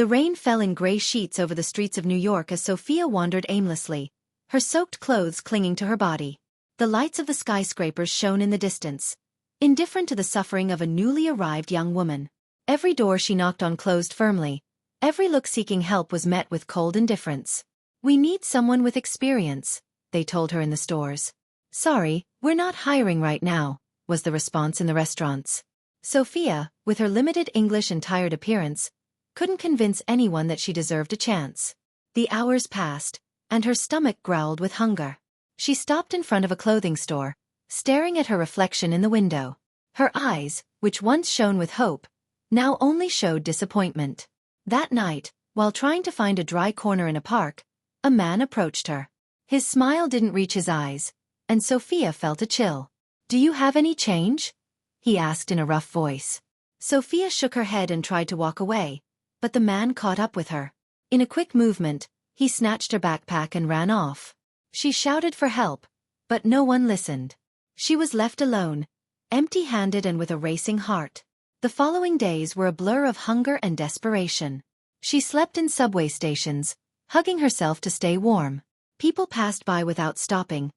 The rain fell in gray sheets over the streets of New York as Sofia wandered aimlessly, her soaked clothes clinging to her body. The lights of the skyscrapers shone in the distance, indifferent to the suffering of a newly arrived young woman. Every door she knocked on closed firmly. Every look seeking help was met with cold indifference. "We need someone with experience," they told her in the stores. "Sorry, we're not hiring right now," was the response in the restaurants. Sofia, with her limited English and tired appearance, couldn't convince anyone that she deserved a chance. The hours passed, and her stomach growled with hunger. She stopped in front of a clothing store, staring at her reflection in the window. Her eyes, which once shone with hope, now only showed disappointment. That night, while trying to find a dry corner in a park, a man approached her. His smile didn't reach his eyes, and Sofia felt a chill. "Do you have any change?" he asked in a rough voice. Sofia shook her head and tried to walk away, but the man caught up with her. In a quick movement, he snatched her backpack and ran off. She shouted for help, but no one listened. She was left alone, empty-handed and with a racing heart. The following days were a blur of hunger and desperation. She slept in subway stations, hugging herself to stay warm. People passed by without stopping,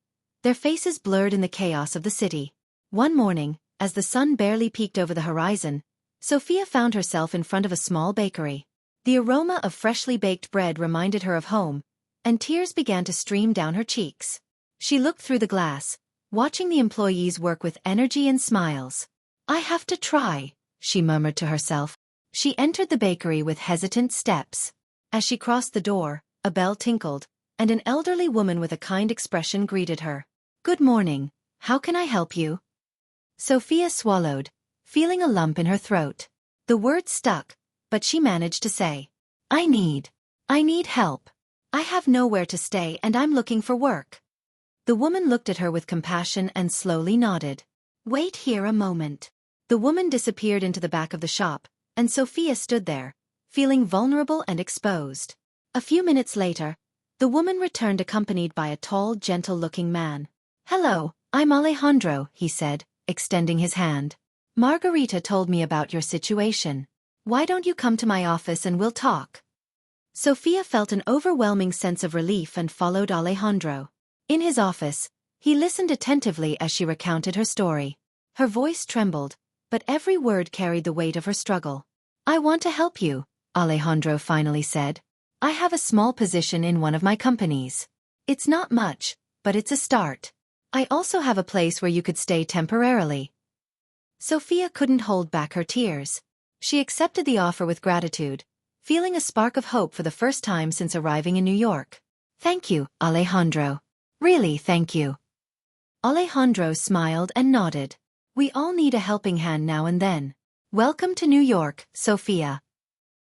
their faces blurred in the chaos of the city. One morning, as the sun barely peeked over the horizon, Sofia found herself in front of a small bakery. The aroma of freshly baked bread reminded her of home, and tears began to stream down her cheeks. She looked through the glass, watching the employees work with energy and smiles. "I have to try," she murmured to herself. She entered the bakery with hesitant steps. As she crossed the door, a bell tinkled, and an elderly woman with a kind expression greeted her. "Good morning, how can I help you?" Sofia swallowed, feeling a lump in her throat. The word stuck, but she managed to say, I need help. I have nowhere to stay and I'm looking for work." The woman looked at her with compassion and slowly nodded. "Wait here a moment." The woman disappeared into the back of the shop, and Sofia stood there, feeling vulnerable and exposed. A few minutes later, the woman returned accompanied by a tall, gentle-looking man. "Hello, I'm Alejandro," he said, extending his hand. "Margarita told me about your situation. Why don't you come to my office and we'll talk?" Sofia felt an overwhelming sense of relief and followed Alejandro. In his office, he listened attentively as she recounted her story. Her voice trembled, but every word carried the weight of her struggle. "I want to help you," Alejandro finally said. "I have a small position in one of my companies. It's not much, but it's a start. I also have a place where you could stay temporarily." Sofia couldn't hold back her tears. She accepted the offer with gratitude, feeling a spark of hope for the first time since arriving in New York. "Thank you, Alejandro. Really, thank you." Alejandro smiled and nodded. "We all need a helping hand now and then. Welcome to New York, Sofia."